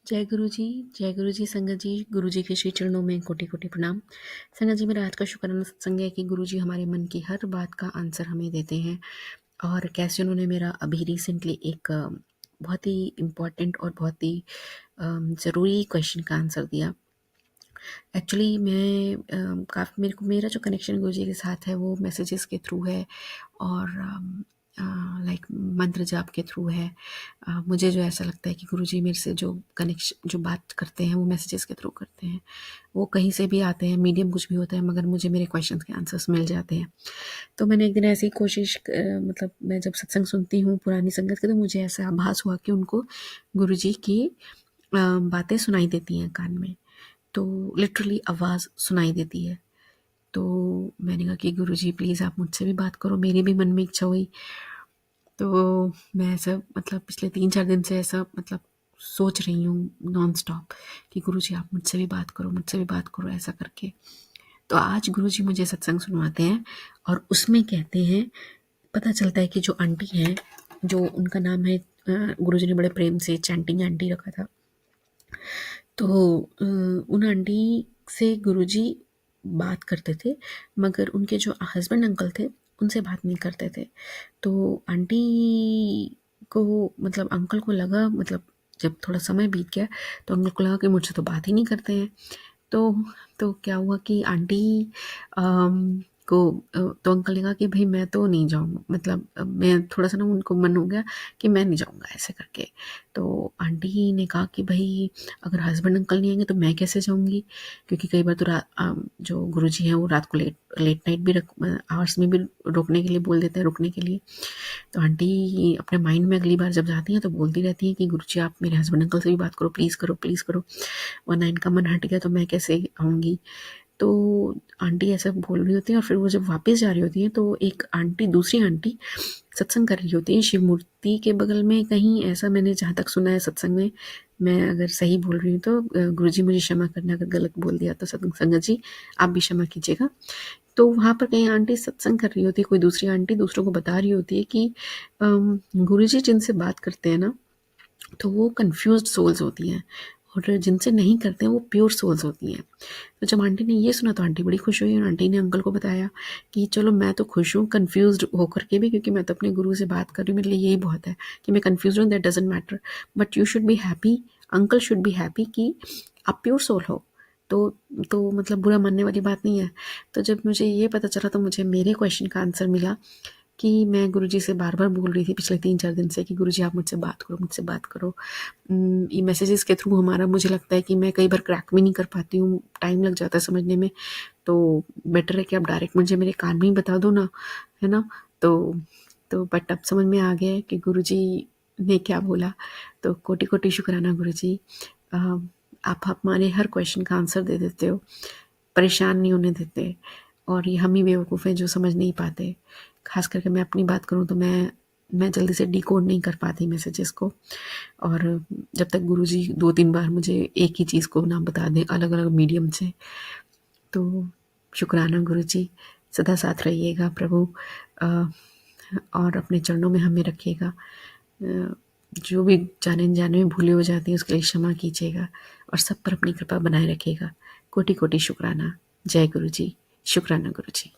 जय गुरु जी संगत जी। गुरु जी के श्री चरणों में कोटि कोटि प्रणाम। संगत जी, मेरा आज का शुक्राना सत्संग है कि गुरु जी हमारे मन की हर बात का आंसर हमें देते हैं। और कैसे उन्होंने मेरा अभी रिसेंटली एक बहुत ही इम्पोर्टेंट और बहुत ही ज़रूरी क्वेश्चन का आंसर दिया। एक्चुअली मैं काफ़ी मेरा जो कनेक्शन गुरु जी के साथ है वो मैसेजेस के थ्रू है और लाइक मंत्र जाप के थ्रू है। मुझे जो ऐसा लगता है कि गुरु जी मेरे से जो बात करते हैं वो मैसेजेस के थ्रू करते हैं। वो कहीं से भी आते हैं, मीडियम कुछ भी होता है, मगर मुझे मेरे क्वेश्चन के आंसर्स मिल जाते हैं। तो मैंने एक दिन ऐसी कोशिश मतलब मैं जब सत्संग सुनती हूँ पुरानी संगत के, तो मुझे ऐसा आभास हुआ कि उनको गुरु जी की बातें सुनाई देती हैं कान में। तो लिटरली आवाज़ सुनाई देती है। तो मैंने कहा कि गुरुजी प्लीज़ आप मुझसे भी बात करो। मेरे भी मन में इच्छा हुई। तो मैं ऐसा मतलब पिछले 3-4 दिन से ऐसा मतलब सोच रही हूँ नॉन स्टॉप कि गुरुजी आप मुझसे भी बात करो, मुझसे भी बात करो, ऐसा करके। तो आज गुरुजी मुझे सत्संग सुनवाते हैं और उसमें कहते हैं, पता चलता है कि जो आंटी हैं, जो उनका नाम है गुरुजी ने बड़े प्रेम से चैंटिंग आंटी रखा था। तो उन आंटी से गुरुजी बात करते थे, मगर उनके जो हस्बैंड अंकल थे उनसे बात नहीं करते थे। तो आंटी को मतलब अंकल को लगा, मतलब जब थोड़ा समय बीत गया तो अंकल को लगा कि मुझसे तो बात ही नहीं करते हैं। तो क्या हुआ कि आंटी को तो अंकल ने कहा कि भाई मैं तो नहीं जाऊँगा, मतलब मैं थोड़ा-सा ना उनको मन हो गया कि मैं नहीं जाऊँगा ऐसे करके। तो आंटी ने कहा कि भाई अगर हस्बैंड अंकल नहीं आएँगे तो मैं कैसे जाऊँगी? क्योंकि कई बार तो जो गुरुजी हैं वो रात को लेट लेट नाइट भी आवर्स में भी रोकने के लिए बोल देते हैं, रुकने के लिए। तो आंटी अपने माइंड में अगली बार जब जाती हैं तो बोलती रहती हैं कि गुरुजी आप मेरे हस्बैंड अंकल से भी बात करो, प्लीज़ करो, प्लीज़ करो, वरना इनका मन हट गया तो मैं कैसे आऊँगी। तो आंटी ऐसा बोल रही होती हैं और फिर वो जब वापस जा रही होती हैं तो एक आंटी, दूसरी आंटी सत्संग कर रही होती है शिव मूर्ति के बगल में कहीं, ऐसा मैंने जहाँ तक सुना है सत्संग में। मैं अगर सही बोल रही हूँ तो गुरुजी मुझे क्षमा करना अगर गलत बोल दिया तो। संगत जी आप भी क्षमा कीजिएगा। तो वहाँ पर कहीं आंटी सत्संग कर रही होती है, कोई दूसरी आंटी दूसरों को बता रही होती है कि गुरुजी जिनसे बात करते हैं ना तो वो कन्फ्यूज़्ड सोल्स होती हैं और जिनसे नहीं करते हैं वो प्योर सोल्स होती हैं। तो जब आंटी ने ये सुना तो आंटी बड़ी खुश हुई और आंटी ने अंकल को बताया कि चलो मैं तो खुश हूँ कन्फ्यूज़्ड होकर के भी, क्योंकि मैं तो अपने गुरु से बात कर रही हूँ, मेरे लिए यही बहुत है कि मैं कन्फ्यूज़्ड हूँ, that doesn't matter, but you should be happy, uncle should be happy कि आप प्योर सोल हो। तो मतलब बुरा मानने वाली बात नहीं है। तो जब मुझे ये पता चला तो मुझे मेरे क्वेश्चन का आंसर मिला कि मैं गुरुजी से बार-बार बोल रही थी पिछले 3-4 दिन से कि गुरुजी आप मुझसे बात करो, मुझसे बात करो। ये मैसेजेस के थ्रू हमारा, मुझे लगता है कि मैं कई बार क्रैक भी नहीं कर पाती हूँ, टाइम लग जाता है समझने में। तो बेटर है कि आप डायरेक्ट मुझे मेरे कान में ही बता दो ना, है ना? तो बट अब समझ में आ गया है कि गुरुजी ने क्या बोला। तो कोटि-कोटि शुक्राना गुरुजी। अ, आप हमारे हर क्वेश्चन का आंसर दे देते हो, परेशान नहीं होने देते, और ये हम ही बेवकूफ़ हैं जो समझ नहीं पाते। ख़ास करके मैं अपनी बात करूँ तो मैं जल्दी से डिकोड नहीं कर पाती मैसेजेस को। और जब तक गुरुजी 2-3 बार मुझे एक ही चीज़ को ना बता दें अलग-अलग मीडियम से। तो शुक्राना गुरुजी, सदा साथ रहिएगा प्रभु। अ, और अपने चरणों में हमें रखिएगा। जो भी जाने-अनजाने में भूलें हो जाती हैं उसके लिए क्षमा कीजिएगा और सब पर अपनी कृपा बनाए रखिएगा। कोटि-कोटि शुक्राना। जय गुरुजी। शुक्राना गुरुजी।